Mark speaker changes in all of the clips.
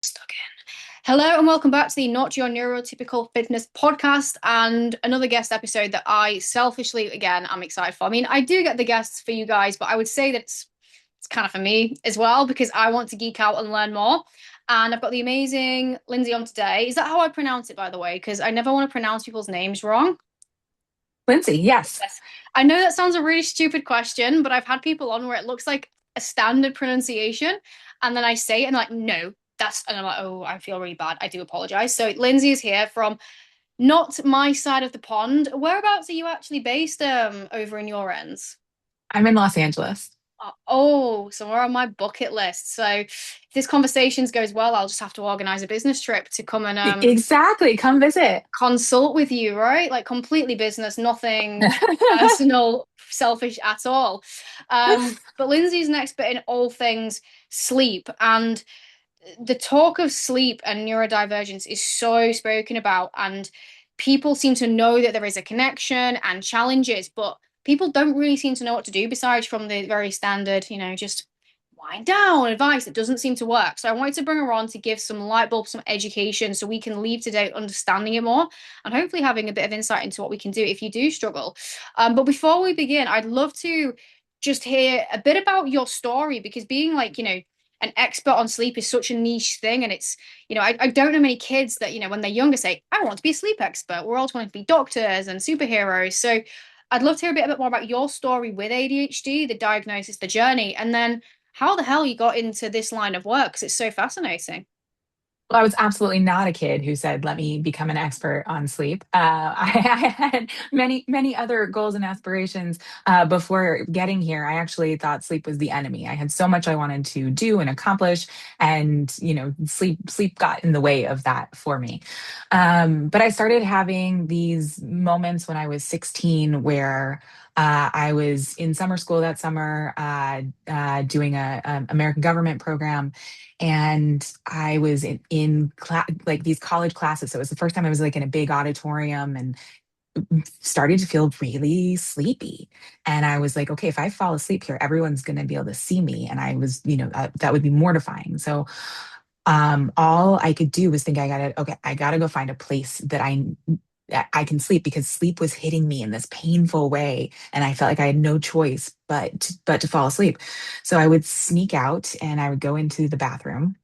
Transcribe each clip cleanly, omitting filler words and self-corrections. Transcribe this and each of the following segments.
Speaker 1: Stuck in. Hello and welcome back to the Not Your Neurotypical Fitness podcast and another guest episode that I selfishly, again, I'm excited for. I mean, I do get the guests for you guys, but I would say that it's kind of for me as well because I want to geek out and learn more. And I've got the amazing Lindsay on today. Is that how I pronounce it, by the way? Because I never want to pronounce people's names wrong.
Speaker 2: Lindsay, yes.
Speaker 1: Yes. I know that sounds a really stupid question, but I've had people on where it looks like a standard pronunciation, and then I say it and they're like, no, and I'm like, oh, I feel really bad. I do apologize. So Lindsay is here from not my side of the pond. Whereabouts are you actually based over in your ends?
Speaker 2: I'm in Los Angeles.
Speaker 1: Oh, somewhere on my bucket list. So if this conversation goes well, I'll just have to organize a business trip to come and
Speaker 2: Exactly. Come visit.
Speaker 1: consult with you, right? Like completely business, nothing personal, selfish at all. But Lindsay's an expert in all things sleep, and the talk of sleep and neurodivergence is so spoken about, and people seem to know that there is a connection and challenges, but people don't really seem to know what to do besides from the very standard, just wind down advice that doesn't seem to work. So I wanted to bring her on to give some light bulb, some education, so we can leave today understanding it more and hopefully having a bit of insight into what we can do if you do struggle. But before we begin, I'd love to just hear a bit about your story because being like, an expert on sleep is such a niche thing. And it's, I don't know many kids that, when they're younger say, I want to be a sleep expert. We're all wanting to be doctors and superheroes. So I'd love to hear a bit more about your story with ADHD, the diagnosis, the journey, and then how the hell you got into this line of work because it's so fascinating.
Speaker 2: Well, I was absolutely not a kid who said, let me become an expert on sleep. I had many other goals and aspirations before getting here. I actually thought sleep was the enemy. I had so much I wanted to do and accomplish, and sleep got in the way of that for me. But I started having these moments when I was 16 where I was in summer school that summer, doing a American government program, and I was like these college classes. So it was the first time I was like in a big auditorium and started to feel really sleepy. And I was like, okay, if I fall asleep here, everyone's going to be able to see me. And I was, that would be mortifying. So all I could do was think, I gotta go find a place that I can sleep, because sleep was hitting me in this painful way, and I felt like I had no choice but to fall asleep. So I would sneak out and I would go into the bathroom,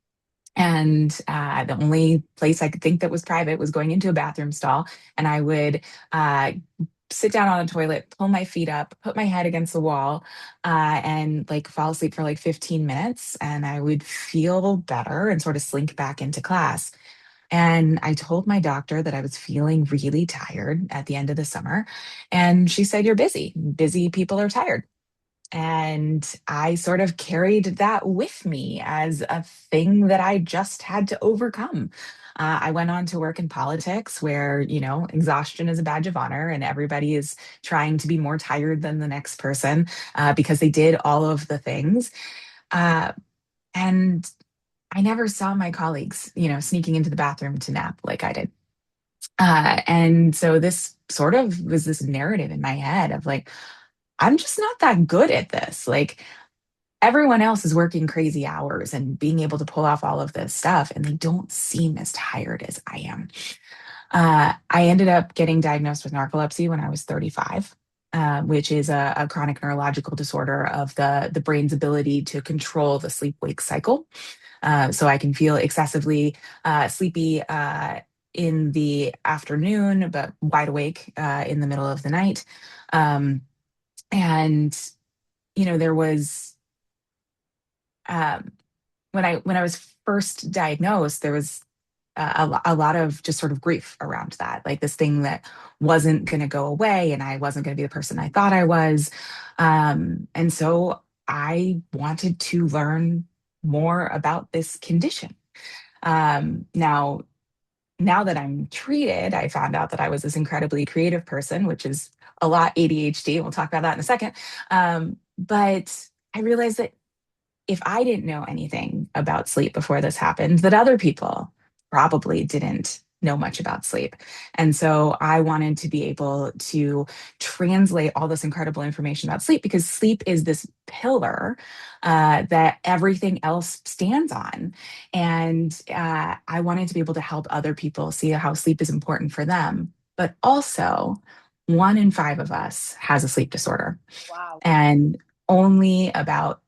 Speaker 2: and the only place I could think that was private was going into a bathroom stall, and I would uh, sit down on a toilet, pull my feet up, put my head against the wall, and like fall asleep for like 15 minutes, and I would feel better and sort of slink back into class. And I told my doctor that I was feeling really tired at the end of the summer. And she said, you're busy. Busy people are tired. And I sort of carried that with me as a thing that I just had to overcome. I went on to work in politics where, exhaustion is a badge of honor and everybody is trying to be more tired than the next person because they did all of the things. Uh, and I never saw my colleagues, sneaking into the bathroom to nap like I did. And so this sort of was this narrative in my head of like, I'm just not that good at this. Like everyone else is working crazy hours and being able to pull off all of this stuff, and they don't seem as tired as I am. I ended up getting diagnosed with narcolepsy when I was 35. Which is a chronic neurological disorder of the brain's ability to control the sleep wake cycle. So I can feel excessively sleepy in the afternoon, but wide awake in the middle of the night. Um, and there was um, when I was first diagnosed, there was a lot of just sort of grief around that, like this thing that wasn't going to go away, and I wasn't going to be the person I thought I was. And so I wanted to learn more about this condition. Now, now that I'm treated, I found out that I was this incredibly creative person, which is a lot ADHD. We'll talk about that in a second. But I realized that if I didn't know anything about sleep before this happened, that other people probably didn't know much about sleep. And so I wanted to be able to translate all this incredible information about sleep, because sleep is this pillar that everything else stands on. And I wanted to be able to help other people see how sleep is important for them. But also, 1 in 5 of us has a sleep disorder,
Speaker 1: Wow.
Speaker 2: and only about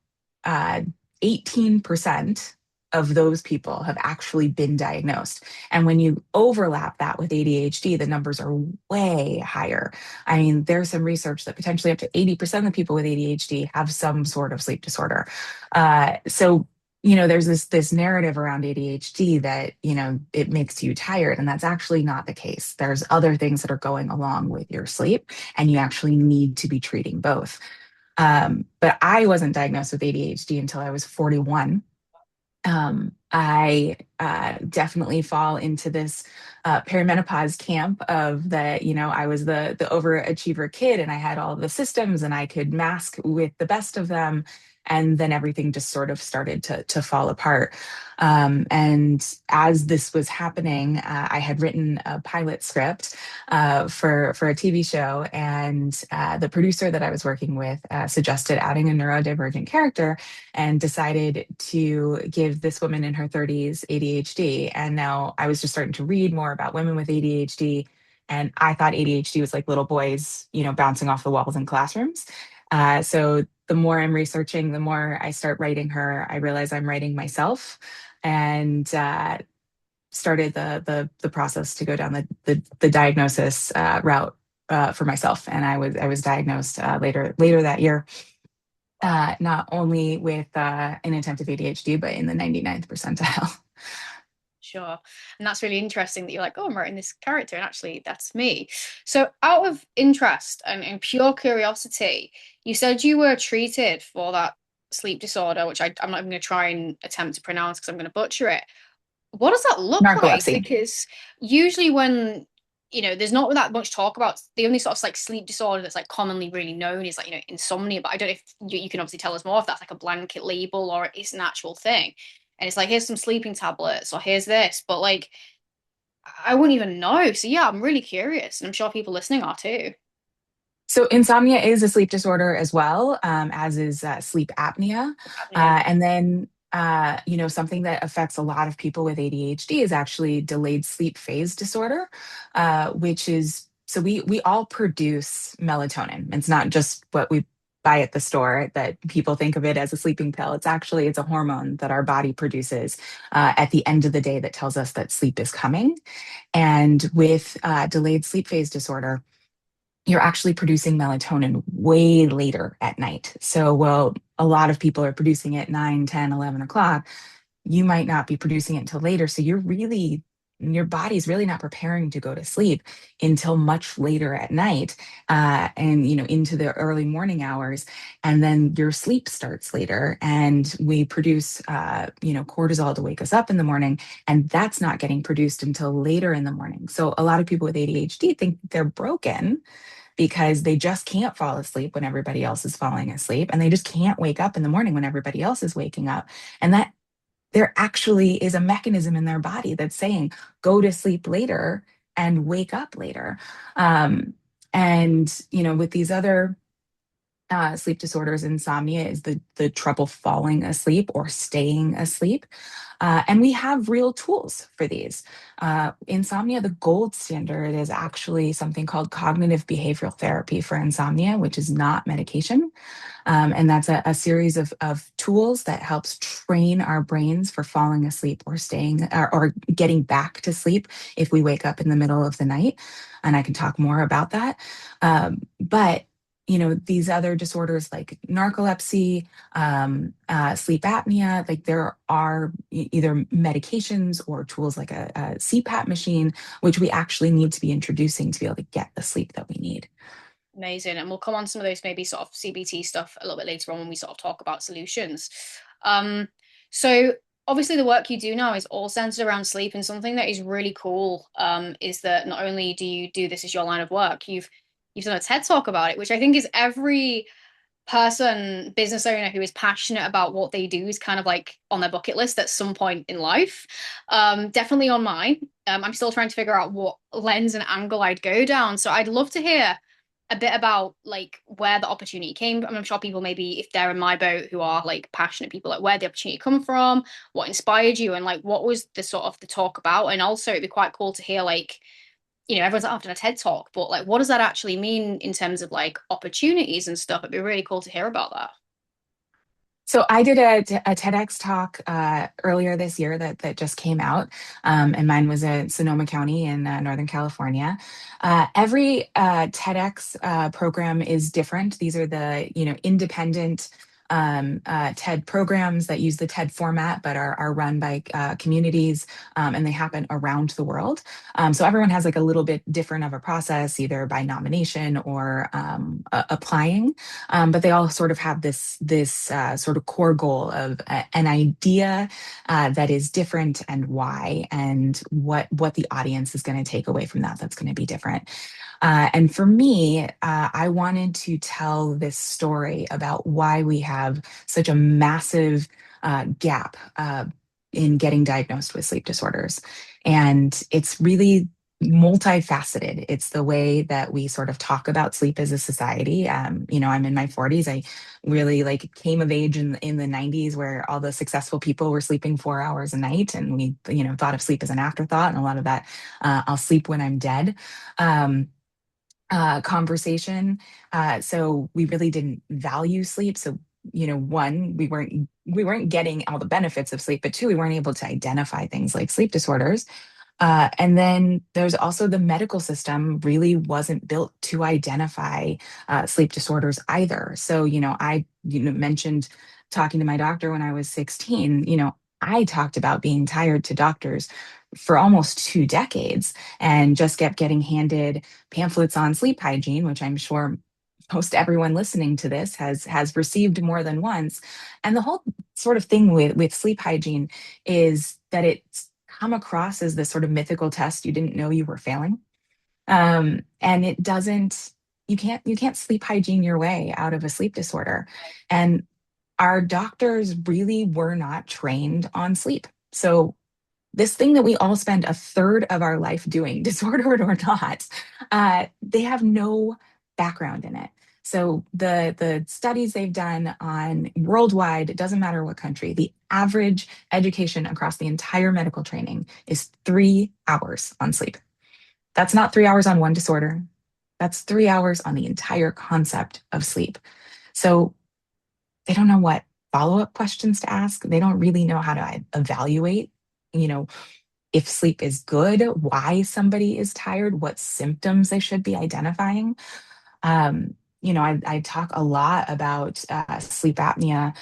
Speaker 2: uh, 18% of those people have actually been diagnosed. And when you overlap that with ADHD, the numbers are way higher. I mean, there's some research that potentially up to 80% of the people with ADHD have some sort of sleep disorder. So there's this narrative around ADHD that, it makes you tired, and that's actually not the case. There's other things that are going along with your sleep, and you actually need to be treating both. But I wasn't diagnosed with ADHD until I was 41. I definitely fall into this perimenopause camp of that, I was the overachiever kid, and I had all the systems and I could mask with the best of them. And then everything just sort of started to fall apart. And as this was happening, I had written a pilot script for a TV show, and the producer that I was working with suggested adding a neurodivergent character, and decided to give this woman in her 30s ADHD. And now I was just starting to read more about women with ADHD. And I thought ADHD was like little boys, bouncing off the walls in classrooms. So the more I'm researching, the more I start writing her, I realize I'm writing myself, and started the process to go down the diagnosis route for myself. And I was diagnosed later that year, not only with inattentive ADHD, but in the 99th percentile.
Speaker 1: Sure. And that's really interesting that you're like, oh, I'm writing this character, and actually that's me. So, out of interest and pure curiosity, you said you were treated for that sleep disorder, which I'm not even going to try and attempt to pronounce because I'm going to butcher it. What does that look like?
Speaker 2: Narcolepsy.
Speaker 1: Because usually when there's not that much talk about the only sort of like sleep disorder that's like commonly really known is like insomnia. But I don't know if you can obviously tell us more if that's like a blanket label or it's an actual thing. And it's like, here's some sleeping tablets or here's this, but like I wouldn't even know. So yeah, I'm really curious, and I'm sure people listening are too.
Speaker 2: So insomnia is a sleep disorder as well, as is sleep apnea.
Speaker 1: Yeah,
Speaker 2: And then, something that affects a lot of people with ADHD is actually delayed sleep phase disorder, which is, so we all produce melatonin. It's not just what we buy at the store that people think of it as a sleeping pill. It's a hormone that our body produces at the end of the day that tells us that sleep is coming. And with delayed sleep phase disorder, you're actually producing melatonin way later at night. So, well, a lot of people are producing it 9, 10, 11 o'clock. You might not be producing it until later. So your body's really not preparing to go to sleep until much later at night, and into the early morning hours. And then your sleep starts later, and we produce cortisol to wake us up in the morning, and that's not getting produced until later in the morning. So a lot of people with ADHD think they're broken because they just can't fall asleep when everybody else is falling asleep, and they just can't wake up in the morning when everybody else is waking up. And that there actually is a mechanism in their body that's saying, go to sleep later and wake up later. And with these other sleep disorders, insomnia is the trouble falling asleep or staying asleep. And we have real tools for these. Insomnia, the gold standard is actually something called cognitive behavioral therapy for insomnia, which is not medication. And that's a series of tools that helps train our brains for falling asleep or staying or getting back to sleep if we wake up in the middle of the night. And I can talk more about that. But these other disorders like narcolepsy, sleep apnea, like there are either medications or tools like a CPAP machine, which we actually need to be introducing to be able to get the sleep that we need.
Speaker 1: amazing. And we'll come on some of those maybe sort of CBT stuff a little bit later on when we sort of talk about solutions. Um, so obviously the work you do now is all centered around sleep, and something that is really cool is that not only do you do this as your line of work, you've done a TED talk about it, which I think is every business owner who is passionate about what they do is kind of like on their bucket list at some point in life. Definitely on mine. I'm still trying to figure out what lens and angle I'd go down. So I'd love to hear a bit about like where the opportunity came from. I'm sure people maybe if they're in my boat who are like passionate people, like where the opportunity come from, what inspired you, and like what was the sort of the talk about. And also it'd be quite cool to hear like everyone's like, "Oh, I've done a TED talk, but like, what does that actually mean in terms of like opportunities and stuff? It'd be really cool to hear about that."
Speaker 2: So I did a TEDx talk earlier this year that just came out, and mine was in Sonoma County in Northern California. Every TEDx program is different. These are the independent TED programs that use the TED format, but are run by communities, and they happen around the world. So everyone has like a little bit different of a process, either by nomination or applying. But they all sort of have this sort of core goal of an idea that is different and why, and what the audience is going to take away from that that's going to be different. And for me, I wanted to tell this story about why we have such a massive gap in getting diagnosed with sleep disorders. And it's really multifaceted. It's the way that we sort of talk about sleep as a society. I'm in my 40s. I really like came of age in the 90s where all the successful people were sleeping 4 hours a night, and we thought of sleep as an afterthought, and a lot of that I'll sleep when I'm dead. Um, Conversation. So we really didn't value sleep. So one, we weren't getting all the benefits of sleep, but two, we weren't able to identify things like sleep disorders. And then there's also the medical system really wasn't built to identify sleep disorders either. So, I mentioned talking to my doctor when I was 16. I talked about being tired to doctors for almost 2 decades and just kept getting handed pamphlets on sleep hygiene, which I'm sure most everyone listening to this has received more than once. And the whole sort of thing with sleep hygiene is that it's come across as this sort of mythical test you didn't know you were failing. And it doesn't, you can't sleep hygiene your way out of a sleep disorder. And our doctors really were not trained on sleep. So this thing that we all spend a third of our life doing, disordered or not, they have no background in it. So the studies they've done on worldwide, it doesn't matter what country, the average education across the entire medical training is 3 hours on sleep. That's not 3 hours on one disorder. That's 3 hours on the entire concept of sleep. So they don't know what follow-up questions to ask. They don't really know how to evaluate, you know, if sleep is good, why somebody is tired, what symptoms they should be identifying. I talk a lot about sleep apnea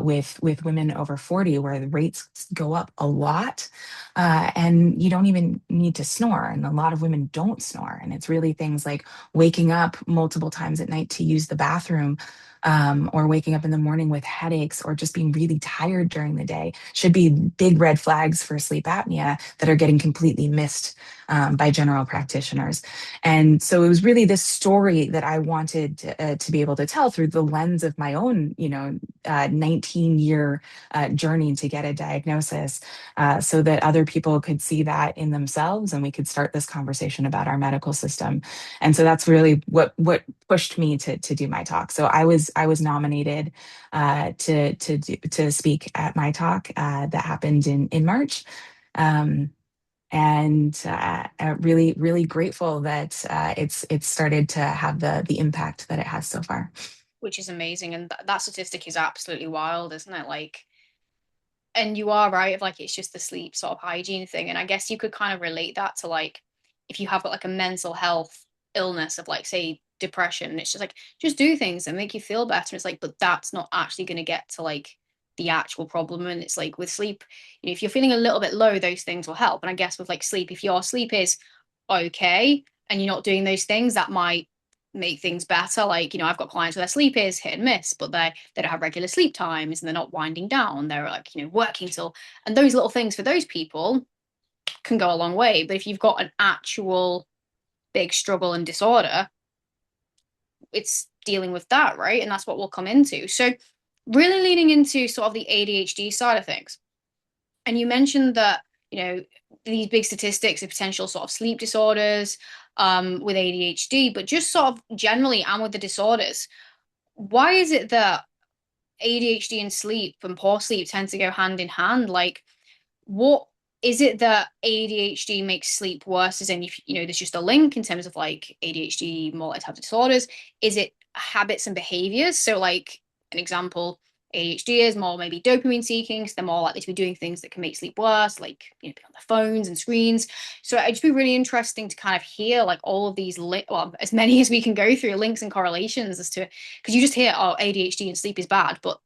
Speaker 2: with women over 40, where the rates go up a lot, and you don't even need to snore. And a lot of women don't snore, and it's really things like waking up multiple times at night to use the bathroom. Or waking up in the morning with headaches, or just being really tired during the day should be big red flags for sleep apnea that are getting completely missed by general practitioners. And so it was really this story that I wanted to be able to tell through the lens of my own, 19-year journey to get a diagnosis, so that other people could see that in themselves, and we could start this conversation about our medical system. And so that's really what pushed me to do my talk. So I was nominated to speak at my talk that happened in March. Um, and really really grateful that it's started to have the impact that it has so far.
Speaker 1: Which is amazing, and that statistic is absolutely wild, isn't it? Like, and you are right of like it's just the sleep sort of hygiene thing, and I guess you could kind of relate that to like if you have got like a mental health illness of like say depression, it's just like just do things that make you feel better. It's like, but that's not actually going to get to like the actual problem. And it's like with sleep, if you're feeling a little bit low, those things will help. And I guess with like sleep, if your sleep is okay and you're not doing those things, that might make things better. Like, I've got clients where their sleep is hit and miss, but they don't have regular sleep times and they're not winding down. They're like, working till, and those little things for those people can go a long way. But if you've got an actual big struggle and disorder, it's dealing with that, right? And that's what we'll come into. So really leaning into sort of the ADHD side of things. And you mentioned that, these big statistics of potential sort of sleep disorders with ADHD, but just sort of generally and with the disorders, why is it that ADHD and sleep and poor sleep tend to go hand in hand? Like, what is it that ADHD makes sleep worse? As in, there's just a link in terms of like ADHD, more like type of disorders. Is it habits and behaviors? So, like an example, ADHD is more maybe dopamine seeking, so they're more likely to be doing things that can make sleep worse, like be on their phones and screens. So it'd just be really interesting to kind of hear like all of these, well, as many as we can go through links and correlations as to, because you just hear, oh, ADHD and sleep is bad, but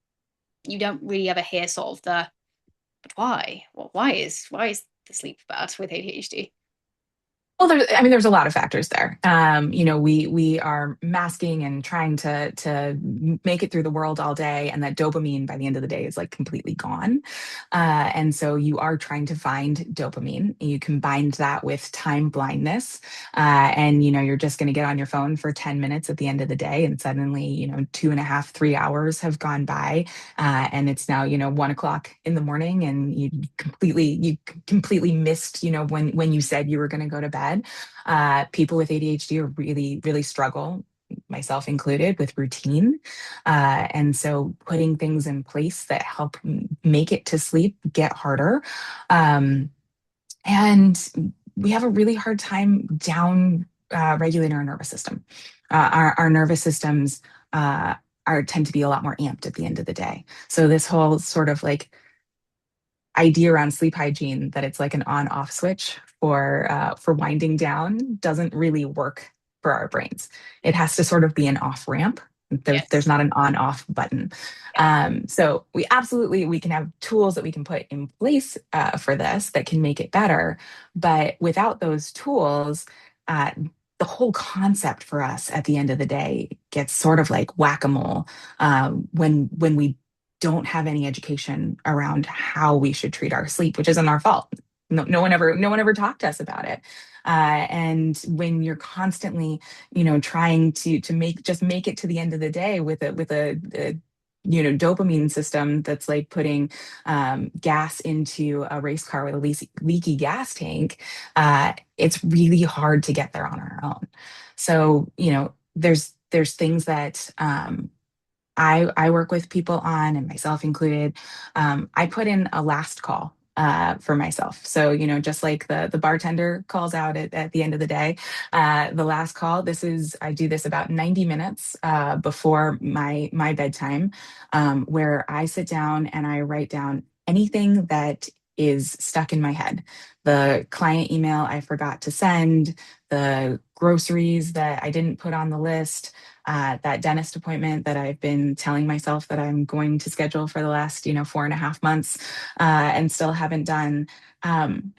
Speaker 1: you don't really ever hear sort of but why? Well, why is the sleep bad with ADHD?
Speaker 2: Well, there's a lot of factors there. We are masking and trying to make it through the world all day, and that dopamine by the end of the day is like completely gone. And so you are trying to find dopamine. You combine that with time blindness, and you're just going to get on your phone for 10 minutes at the end of the day, and suddenly 2.5, 3 hours have gone by, and it's now 1 o'clock in the morning, and you completely missed when you said you were going to go to bed. People with ADHD are really, really struggle, myself included, with routine. And so putting things in place that help make it to sleep get harder. And we have a really hard time down regulating our nervous system. Our nervous systems tend to be a lot more amped at the end of the day. So this whole sort of like idea around sleep hygiene that it's like an on-off switch for winding down doesn't really work for our brains. It has to sort of be an off ramp. There's
Speaker 1: Yes.
Speaker 2: not an on-off button.
Speaker 1: Yeah.
Speaker 2: So we can have tools that we can put in place for this that can make it better. But without those tools, uh, the whole concept for us at the end of the day gets sort of like whack-a-mole when we don't have any education around how we should treat our sleep, which isn't our fault. No one ever talked to us about it. And when you're constantly, trying to make it to the end of the day with a dopamine system that's like putting gas into a race car with a leaky gas tank, it's really hard to get there on our own. So there's things that I work with people on, and myself included. I put in a last call for myself. So, just like the bartender calls out at the end of the day, the last call, I do this about 90 minutes before my bedtime, where I sit down and I write down anything that is stuck in my head. The client email I forgot to send, the groceries that I didn't put on the list, that dentist appointment that I've been telling myself that I'm going to schedule for the last, 4.5 months, and still haven't done. Um,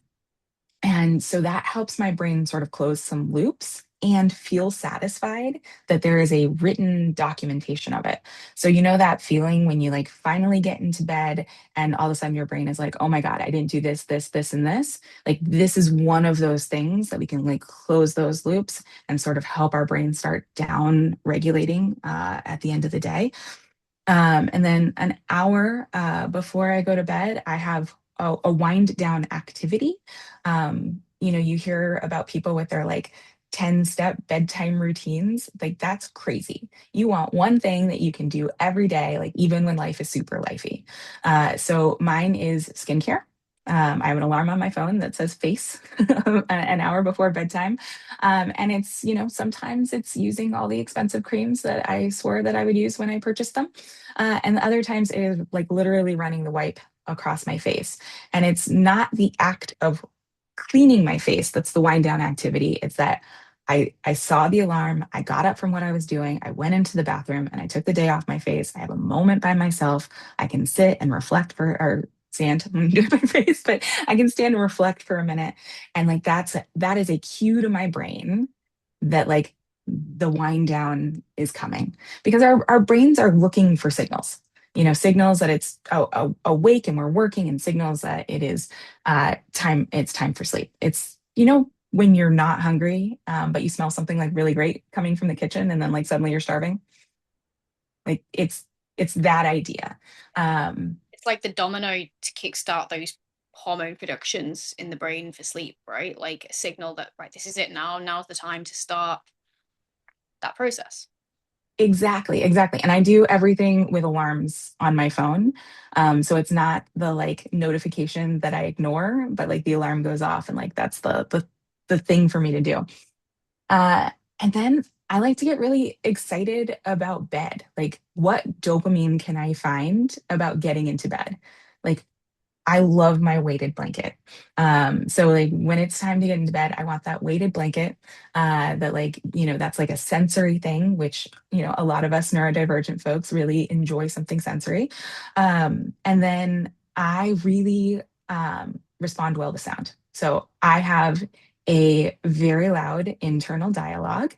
Speaker 2: and so that helps my brain sort of close some loops and feel satisfied that there is a written documentation of it. So, that feeling when you like finally get into bed and all of a sudden your brain is like, oh my God, I didn't do this, this, this, and this. Like, this is one of those things that we can like close those loops and sort of help our brain start down regulating at the end of the day. And then an hour before I go to bed, I have a wind down activity. You hear about people with their like 10-step bedtime routines. Like, that's crazy. You want one thing that you can do every day, like even when life is super lifey. So mine is skincare. I have an alarm on my phone that says face an hour before bedtime. And it's, sometimes it's using all the expensive creams that I swore that I would use when I purchased them. And the other times it is like literally running the wipe across my face. And it's not the act of cleaning my face that's the wind down activity. It's that I saw the alarm, I got up from what I was doing, I went into the bathroom and I took the day off my face. I have a moment by myself. I can sit and reflect or stand do my face, but I can stand and reflect for a minute. And like that is a cue to my brain that like the wind down is coming, because our brains are looking for signals, signals that it's awake and we're working, and signals that it is it's time for sleep. It's when you're not hungry, but you smell something like really great coming from the kitchen, and then like suddenly you're starving. Like it's that idea. Um,
Speaker 1: It's like the domino to kickstart those hormone productions in the brain for sleep, right? Like a signal that, right, this is it now. Now's the time to start that process.
Speaker 2: Exactly, exactly. And I do everything with alarms on my phone. So it's not the like notification that I ignore, but like the alarm goes off and like that's the thing for me to do. Uh, and then I like to get really excited about bed. Like, what dopamine can I find about getting into bed? Like, I love my weighted blanket. So like when it's time to get into bed, I want that weighted blanket, that like, that's like a sensory thing, which, a lot of us neurodivergent folks really enjoy something sensory. And then I really respond well to sound. So I have a very loud internal dialogue,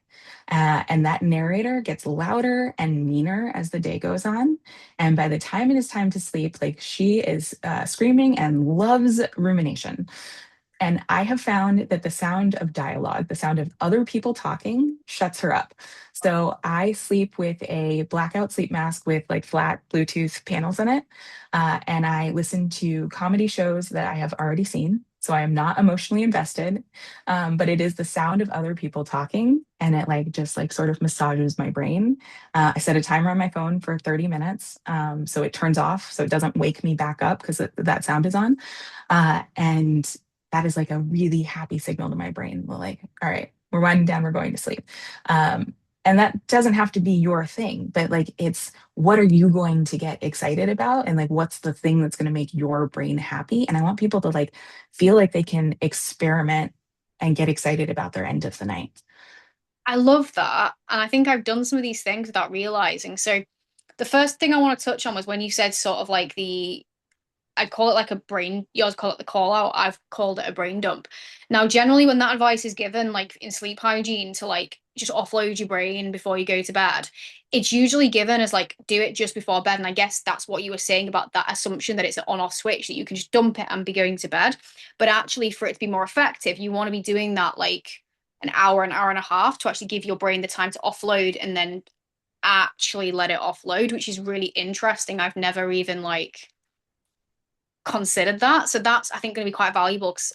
Speaker 2: and that narrator gets louder and meaner as the day goes on. And by the time it is time to sleep, like she is screaming and loves rumination. And I have found that the sound of dialogue, the sound of other people talking, shuts her up. So I sleep with a blackout sleep mask with like flat Bluetooth panels in it. And I listen to comedy shows that I have already seen. So I am not emotionally invested, but it is the sound of other people talking. And it like just like sort of massages my brain. I set a timer on my phone for 30 minutes. So it turns off so it doesn't wake me back up because that sound is on. And that is like a really happy signal to my brain. We're like, all right, we're winding down, we're going to sleep. Um, and that doesn't have to be your thing, but like it's what are you going to get excited about? And like what's the thing that's going to make your brain happy? And I want people to like feel like they can experiment and get excited about their end of the night.
Speaker 1: I love that. And I think I've done some of these things without realizing. So the first thing I want to touch on was when you said sort of like I'd call it like a brain, yours call it the call out. I've called it a brain dump. Now, generally, when that advice is given, like in sleep hygiene, to like just offload your brain before you go to bed, it's usually given as like do it just before bed. And I guess that's what you were saying about that assumption that it's an on off switch that you can just dump it and be going to bed. But actually, for it to be more effective, you want to be doing that like an hour and a half to actually give your brain the time to offload and then actually let it offload, which is really interesting. I've never even like considered that. So that's, I think, going to be quite valuable because,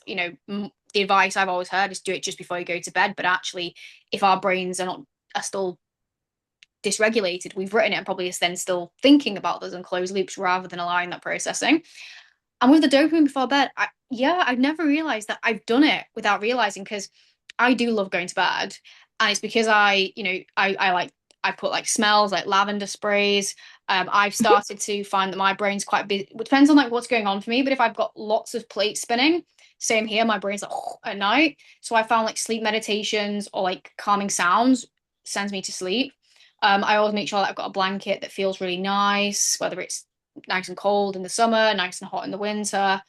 Speaker 1: the advice I've always heard is do it just before you go to bed. But actually, if our brains are still dysregulated, we've written it and probably is then still thinking about those unclosed loops rather than allowing that processing. And with the dopamine before bed, I've never realized that I've done it without realizing because I do love going to bed. And it's because I put like smells like lavender sprays. I've started to find that my brain's quite busy. It depends on like what's going on for me, but if I've got lots of plates spinning, same here, my brain's like at night. So I found like sleep meditations or like calming sounds sends me to sleep. I always make sure that I've got a blanket that feels really nice, whether it's nice and cold in the summer, nice and hot in the winter.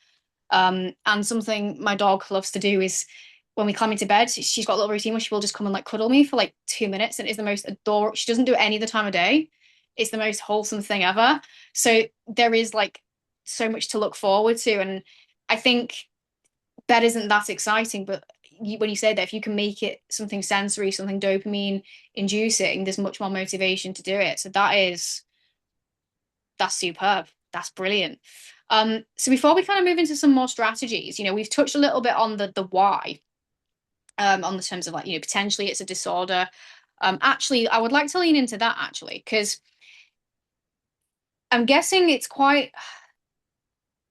Speaker 1: And something my dog loves to do is when we climb into bed, she's got a little routine where she will just come and like cuddle me for like 2 minutes, and it's the most adorable. She doesn't do it any other time of day. It's the most wholesome thing ever. So there is like so much to look forward to, and I think bed isn't that exciting, but when you say that, if you can make it something sensory, something dopamine inducing, there's much more motivation to do it. So that's superb. That's brilliant. So before we kind of move into some more strategies, we've touched a little bit on the why, on the terms of like, potentially it's a disorder. Actually, I would like to lean into that actually, because I'm guessing it's quite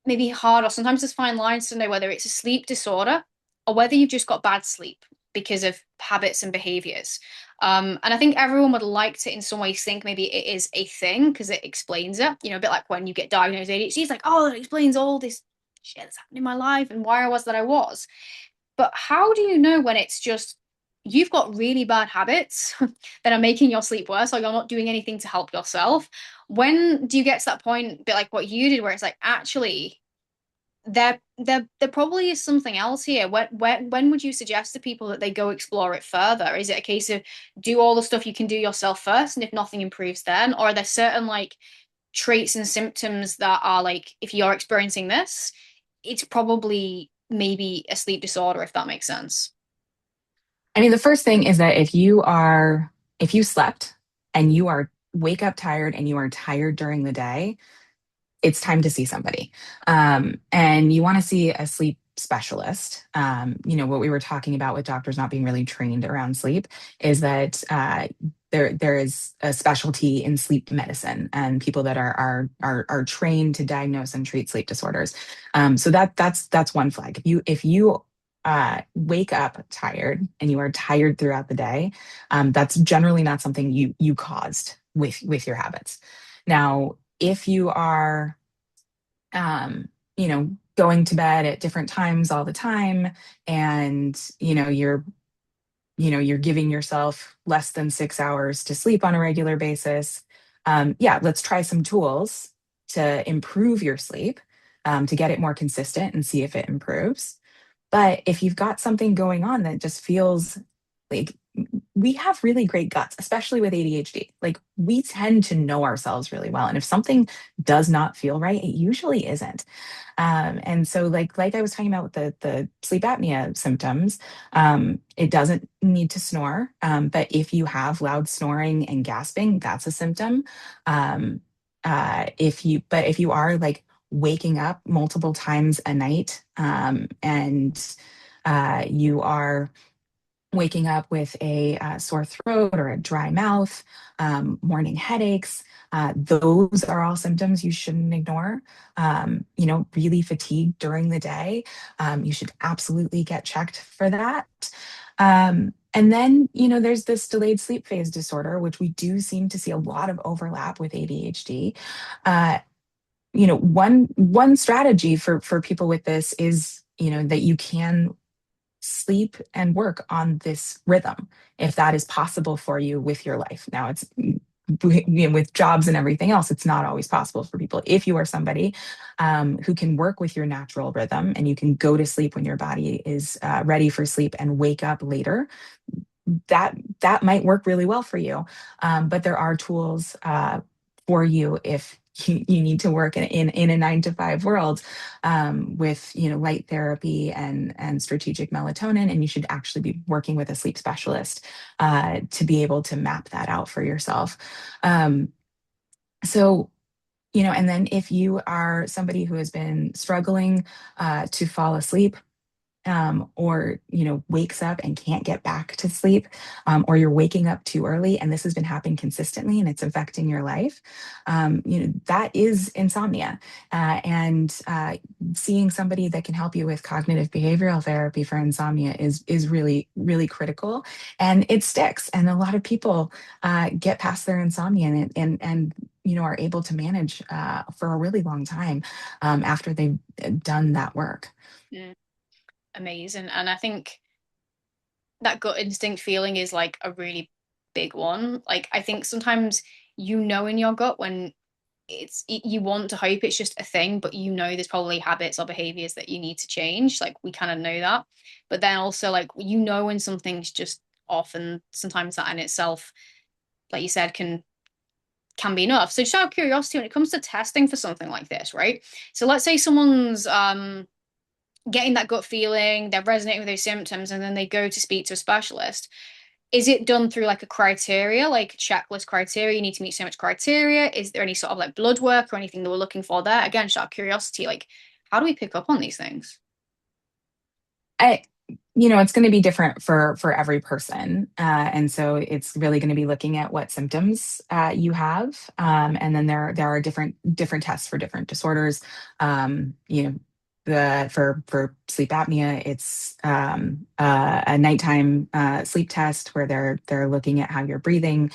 Speaker 1: maybe hard or sometimes there's fine lines to know whether it's a sleep disorder or whether you've just got bad sleep because of habits and behaviors. And I think everyone would like to, in some ways, think maybe it is a thing because it explains it. A bit like when you get diagnosed ADHD, it's like, oh, that explains all this shit that's happened in my life and why I was that I was. But how do you know when it's just you've got really bad habits that are making your sleep worse or you're not doing anything to help yourself? When do you get to that point, a bit like what you did, where it's like, actually, there probably is something else here. When would you suggest to people that they go explore it further? Is it a case of do all the stuff you can do yourself first, and if nothing improves, then, or are there certain like traits and symptoms that are like, if you're experiencing this, it's probably maybe a sleep disorder, if that makes sense.
Speaker 2: I mean, the first thing is that if you slept and you are wake up tired and you are tired during the day, it's time to see somebody. And you want to see a sleep specialist. What we were talking about with doctors not being really trained around sleep is that there is a specialty in sleep medicine and people that are trained to diagnose and treat sleep disorders. So that's one flag. If you wake up tired and you are tired throughout the day, that's generally not something you caused with your habits. Now, if you are, going to bed at different times all the time, and you're giving yourself less than 6 hours to sleep on a regular basis, yeah, let's try some tools to improve your sleep, to get it more consistent and see if it improves. But if you've got something going on that just feels like, we have really great guts, especially with ADHD. Like, we tend to know ourselves really well. And if something does not feel right, it usually isn't. And so, like I was talking about with the sleep apnea symptoms, it doesn't need to snore. But if you have loud snoring and gasping, that's a symptom. If you are like waking up multiple times a night, and you are waking up with a sore throat or a dry mouth, morning headaches, those are all symptoms you shouldn't ignore. Really fatigued during the day, you should absolutely get checked for that. And then, there's this delayed sleep phase disorder, which we do seem to see a lot of overlap with ADHD. Uh, one strategy for people with this is, that you can sleep and work on this rhythm if that is possible for you with your life. Now, it's, with jobs and everything else, it's not always possible for people. If you are somebody who can work with your natural rhythm and you can go to sleep when your body is ready for sleep and wake up later, that might work really well for you. But there are tools for you if you need to work in a 9 to 5 world, with light therapy and strategic melatonin, and you should actually be working with a sleep specialist to be able to map that out for yourself. Um, so and then if you are somebody who has been struggling to fall asleep, or wakes up and can't get back to sleep, or you're waking up too early and this has been happening consistently and it's affecting your life, that is insomnia. And seeing somebody that can help you with cognitive behavioral therapy for insomnia is really, really critical, and it sticks. And a lot of people get past their insomnia and are able to manage for a really long time after they've done that work.
Speaker 1: Mm, amazing. And I think that gut instinct feeling is like a really big one. Like, I think sometimes in your gut when you want to hope it's just a thing, but there's probably habits or behaviors that you need to change. Like, we kind of know that. But then also, like, when something's just off, and sometimes that in itself, like you said, can be enough. So just out of curiosity, when it comes to testing for something like this, right? So let's say someone's getting that gut feeling, they're resonating with those symptoms, and then they go to speak to a specialist. Is it done through like a criteria, like checklist criteria? You need to meet so much criteria. Is there any sort of like blood work or anything that we're looking for there? Again, just out of curiosity, like, how do we pick up on these things?
Speaker 2: I, it's going to be different for every person, and so it's really going to be looking at what symptoms you have, and then there are different tests for different disorders. For sleep apnea, it's a nighttime sleep test where they're looking at how you're breathing.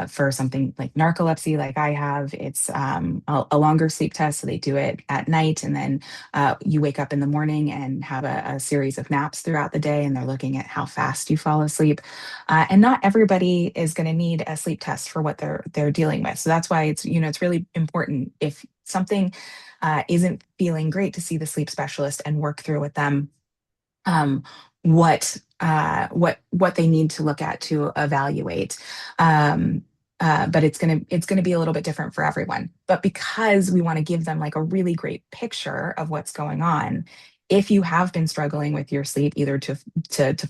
Speaker 2: For something like narcolepsy, like I have, it's a longer sleep test, so they do it at night, and then you wake up in the morning and have a series of naps throughout the day, and they're looking at how fast you fall asleep. And not everybody is going to need a sleep test for what they're dealing with. So that's why it's really important, if something isn't feeling great, to see the sleep specialist and work through with them um, what they need to look at to evaluate. But it's gonna be a little bit different for everyone. But because we want to give them like a really great picture of what's going on, if you have been struggling with your sleep, either to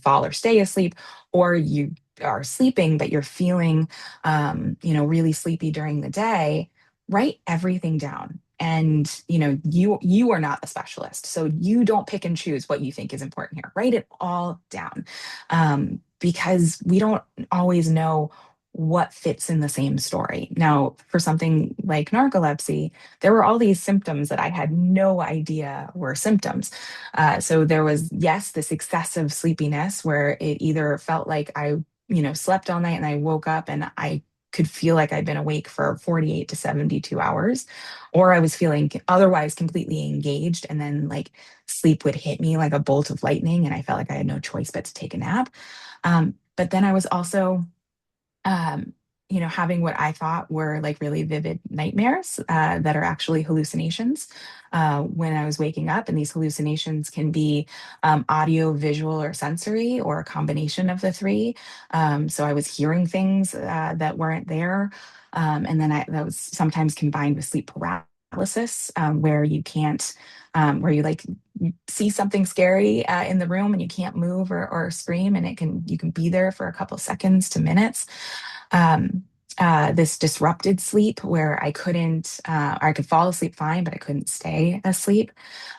Speaker 2: fall or stay asleep, or you are sleeping, but you're feeling, really sleepy during the day, write everything down. And you are not a specialist, so you don't pick and choose what you think is important here. Write it all down, because we don't always know what fits in the same story. Now, for something like narcolepsy, there were all these symptoms that I had no idea were symptoms. So there was, yes, this excessive sleepiness where it either felt like I, slept all night and I woke up and I could feel like I'd been awake for 48 to 72 hours, or I was feeling otherwise completely engaged. And then like sleep would hit me like a bolt of lightning and I felt like I had no choice but to take a nap. But then I was also um, having what I thought were like really vivid nightmares that are actually hallucinations when I was waking up. And these hallucinations can be audio, visual, or sensory, or a combination of the three. So I was hearing things that weren't there. And then that was sometimes combined with sleep paralysis, where you can't, where you like see something scary in the room and you can't move or scream, and you can be there for a couple seconds to minutes. um, this disrupted sleep where I couldn't, or I could fall asleep fine, but I couldn't stay asleep.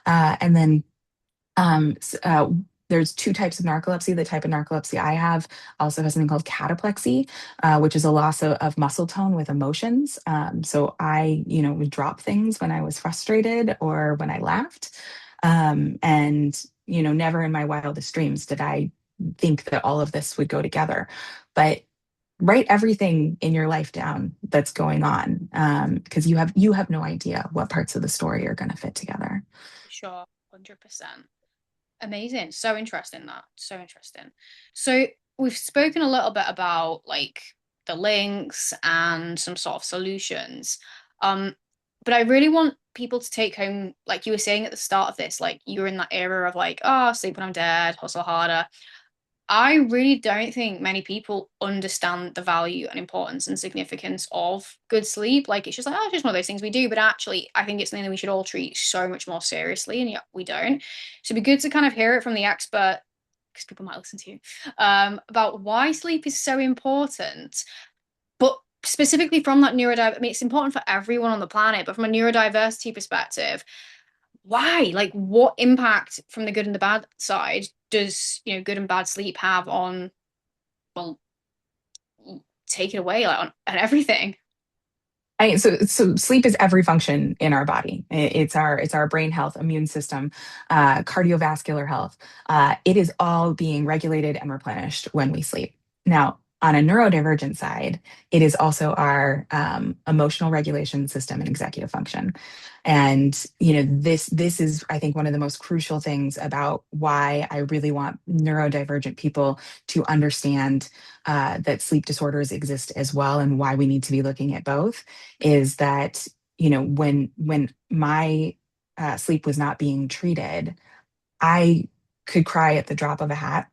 Speaker 2: And then there's two types of narcolepsy. The type of narcolepsy I have also has something called cataplexy, which is a loss of muscle tone with emotions. So I, would drop things when I was frustrated or when I laughed. And, never in my wildest dreams did I think that all of this would go together. But write everything in your life down that's going on, because you have no idea what parts of the story are going to fit together.
Speaker 1: Sure, 100%. Amazing. So interesting that. So interesting. So we've spoken a little bit about like the links and some sort of solutions. Um, but I really want people to take home, like you were saying at the start of this, like you were in that era of like, oh, sleep when I'm dead, hustle harder. I really don't think many people understand the value and importance and significance of good sleep. Like it's just like, oh, it's just one of those things we do. But actually, I think it's something that we should all treat so much more seriously, and yet we don't. So it'd be good to kind of hear it from the expert, because people might listen to you, about why sleep is so important. But specifically from that neurodiversity, I mean, it's important for everyone on the planet, but from a neurodiversity perspective, why? Like, what impact from the good and the bad side does, good and bad sleep have on, well, take it away, like on everything?
Speaker 2: So sleep is every function in our body. It's our brain health, immune system, cardiovascular health. It is all being regulated and replenished when we sleep. Now, on a neurodivergent side, it is also our emotional regulation system and executive function. And this is, I think, one of the most crucial things about why I really want neurodivergent people to understand that sleep disorders exist as well, and why we need to be looking at both. Is that when my sleep was not being treated, I could cry at the drop of a hat.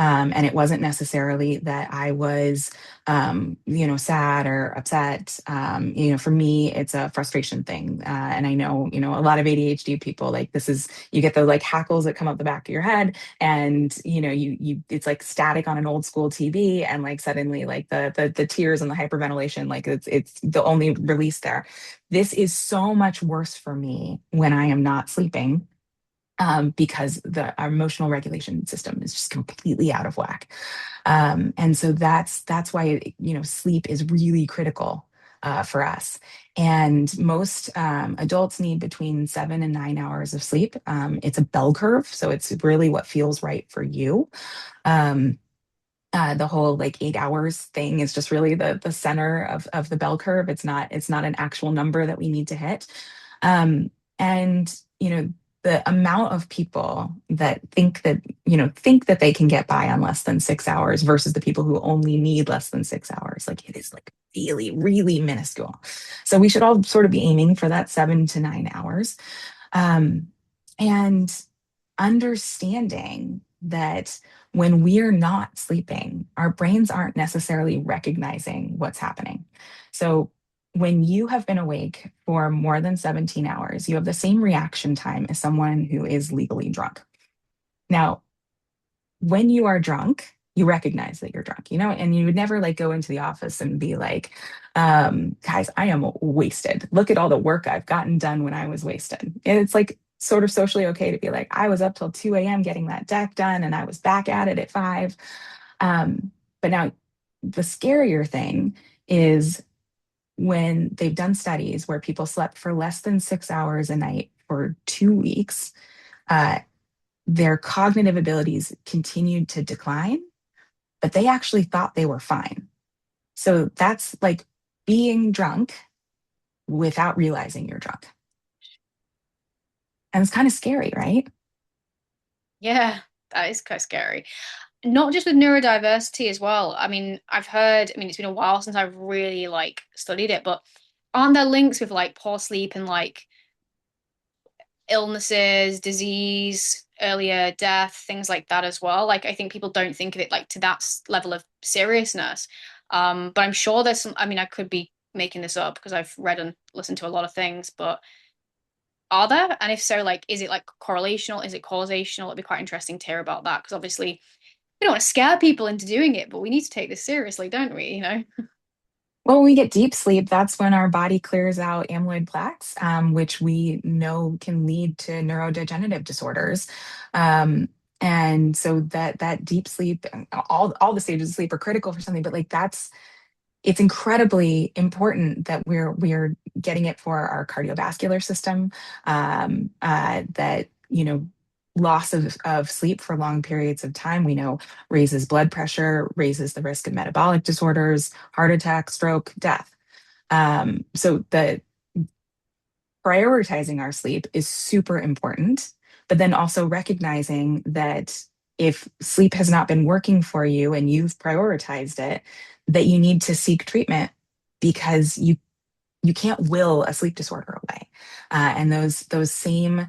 Speaker 2: And it wasn't necessarily that I was, sad or upset. For me, it's a frustration thing. And I know, a lot of ADHD people, like this is, you get the like hackles that come up the back of your head, and, it's like static on an old school TV. And like suddenly like the tears and the hyperventilation, like it's the only release there. This is so much worse for me when I am not sleeping, because our emotional regulation system is just completely out of whack. And so that's why sleep is really critical for us. And most adults need between 7 and 9 hours of sleep. It's a bell curve, so it's really what feels right for you. Um, the whole like 8 hours thing is just really the center of the bell curve. It's not an actual number that we need to hit. And the amount of people that think that they can get by on less than 6 hours versus the people who only need less than 6 hours, like it is like really, really minuscule. So we should all sort of be aiming for that 7 to 9 hours. Um, and understanding that when we're not sleeping, our brains aren't necessarily recognizing what's happening. So when you have been awake for more than 17 hours, you have the same reaction time as someone who is legally drunk. Now, when you are drunk, you recognize that you're drunk, and you would never like go into the office and be like, guys, I am wasted. Look at all the work I've gotten done when I was wasted. And it's like sort of socially okay to be like, I was up till 2 a.m. getting that deck done and I was back at it at 5. But now the scarier thing is when they've done studies where people slept for less than 6 hours a night for 2 weeks, uh, their cognitive abilities continued to decline, but they actually thought they were fine. So that's like being drunk without realizing you're drunk. And it's kind of scary, right?
Speaker 1: Yeah, that is kind of scary. Not just with neurodiversity as well. I mean, I've heard, I mean, it's been a while since I've really like studied it, but aren't there links with like poor sleep and like illnesses, disease, earlier death, things like that as well? Like, I think people don't think of it like to that level of seriousness. But I'm sure there's some, I mean, I could be making this up because I've read and listened to a lot of things, but are there? And if so, like, is it like correlational? Is it causational? It'd be quite interesting to hear about that because obviously we don't want to scare people into doing it, but we need to take this seriously, don't we?
Speaker 2: Well, when we get deep sleep, that's when our body clears out amyloid plaques, which we know can lead to neurodegenerative disorders. Um, and so that deep sleep, all the stages of sleep are critical for something, but like it's incredibly important that we're getting it for our cardiovascular system. That loss of sleep for long periods of time, we know, raises blood pressure, raises the risk of metabolic disorders, heart attack, stroke, death. So the prioritizing our sleep is super important, but then also recognizing that if sleep has not been working for you and you've prioritized it, that you need to seek treatment because you can't will a sleep disorder away. And those same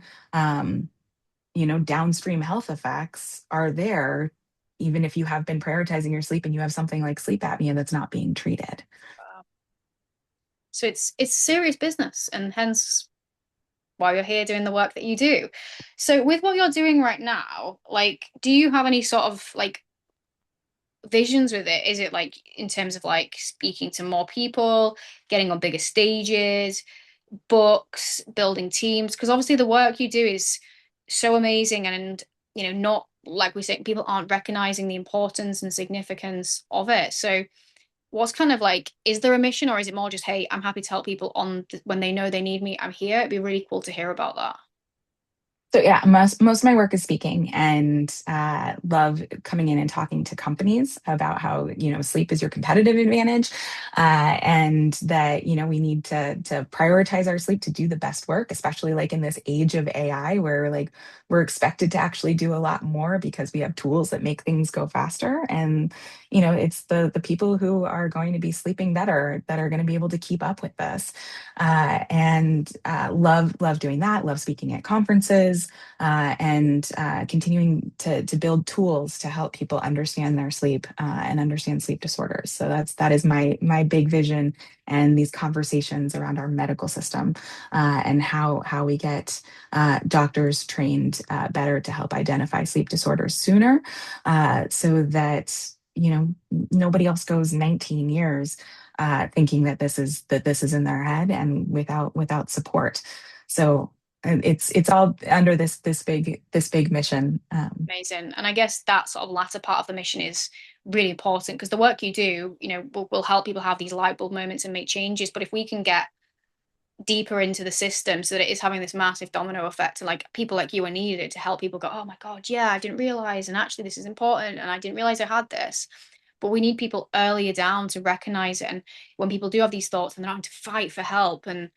Speaker 2: downstream health effects are there even if you have been prioritizing your sleep and you have something like sleep apnea that's not being treated.
Speaker 1: So it's serious business, and hence why you're here doing the work that you do. So with what you're doing right now, like, do you have any sort of like visions with it? Is it like in terms of like speaking to more people, getting on bigger stages, books, building teams? Because obviously the work you do is so amazing and not like we say, people aren't recognizing the importance and significance of it. So what's kind of like, is there a mission or is it more just, hey, I'm happy to help people when they know they need me, I'm here? It'd be really cool to hear about that.
Speaker 2: So yeah, most of my work is speaking, and love coming in and talking to companies about how sleep is your competitive advantage, and that we need to prioritize our sleep to do the best work, especially like in this age of AI where like we're expected to actually do a lot more because we have tools that make things go faster, and it's the people who are going to be sleeping better that are going to be able to keep up with this, and love doing that. Love speaking at conferences and continuing to build tools to help people understand their sleep and understand sleep disorders. So that is my big vision, and these conversations around our medical system and how we get doctors trained better to help identify sleep disorders sooner, so that nobody else goes 19 years thinking that this is in their head and without support. So it's all under this big mission.
Speaker 1: Amazing. And I guess that sort of latter part of the mission is really important because the work you do, will help people have these light bulb moments and make changes. But if we can get deeper into the system so that it is having this massive domino effect and like people like you are needed to help people go, oh my God, yeah, I didn't realize. And actually, this is important. And I didn't realize I had this. But we need people earlier down to recognize it. And when people do have these thoughts and they're having to fight for help, and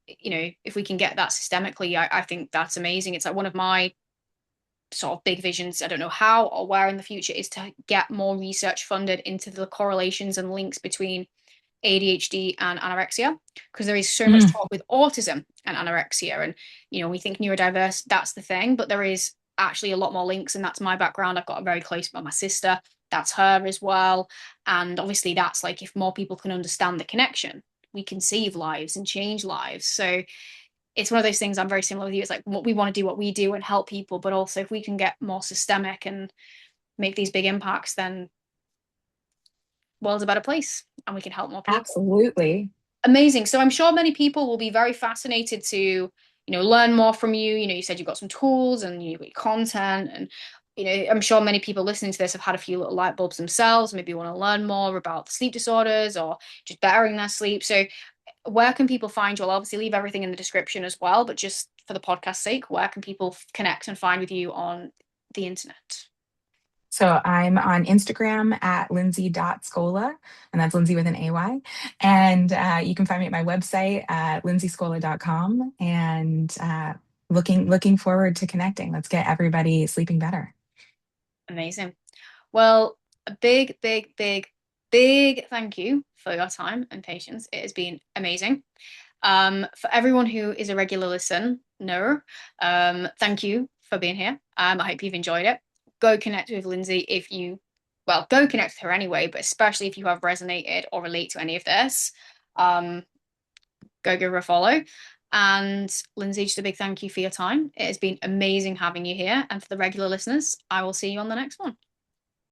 Speaker 1: if we can get that systemically, I think that's amazing. It's like one of my sort of big visions, I don't know how or where in the future, is to get more research funded into the correlations and links between ADHD and anorexia, because there is so much
Speaker 2: Mm.
Speaker 1: talk with autism and anorexia. And, we think neurodiverse, that's the thing, but there is actually a lot more links. And that's my background. I've got a very close with my sister, that's her as well. And obviously, that's like if more people can understand the connection, we can save lives and change lives. So it's one of those things. I'm very similar with you. It's like what we want to do, what we do, and help people. But also, if we can get more systemic and make these big impacts, then world's a better place and we can help more people.
Speaker 2: Absolutely.
Speaker 1: Amazing. So I'm sure many people will be very fascinated to, learn more from you. You said you've got some tools and you've got content, and I'm sure many people listening to this have had a few little light bulbs themselves. Maybe want to learn more about sleep disorders or just bettering their sleep. So where can people find you? I'll obviously leave everything in the description as well, but just for the podcast sake, where can people connect and find with you on the internet?
Speaker 2: So I'm on Instagram at Lindsay.Scola, and that's Lindsay with an AY. And you can find me at my website at lindsayscola.com. And looking forward to connecting. Let's get everybody sleeping better.
Speaker 1: Amazing. Well, a big, big, big, big thank you for your time and patience. It has been amazing. For everyone who is a regular listener, thank you for being here. I hope you've enjoyed it. Go connect with Lindsay go connect with her anyway, but especially if you have resonated or relate to any of this, go give her a follow. And Lindsay, just a big thank you for your time. It has been amazing having you here. And for the regular listeners, I will see you on the next one.